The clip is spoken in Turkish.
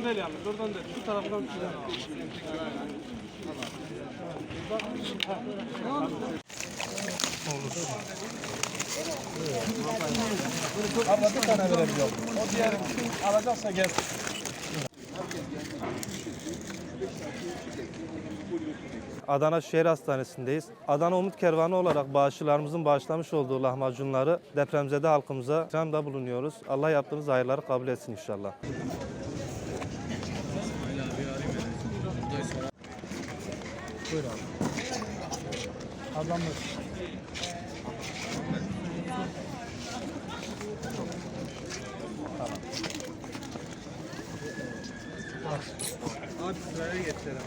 Böyle yalnız, oradan da şu taraftan bir şeyler Abla bir tane verebiliyorum. O diğer kim alacaksa gel. Adana Şehir Hastanesi'ndeyiz. Adana Umut Kervanı olarak bağışçılarımızın bağışlamış olduğu lahmacunları depremzede halkımıza ikramda bulunuyoruz. Allah yaptığınız hayırları kabul etsin inşallah. Buyur abi. Ablamız. Tamam. Abi sıraya geçelim.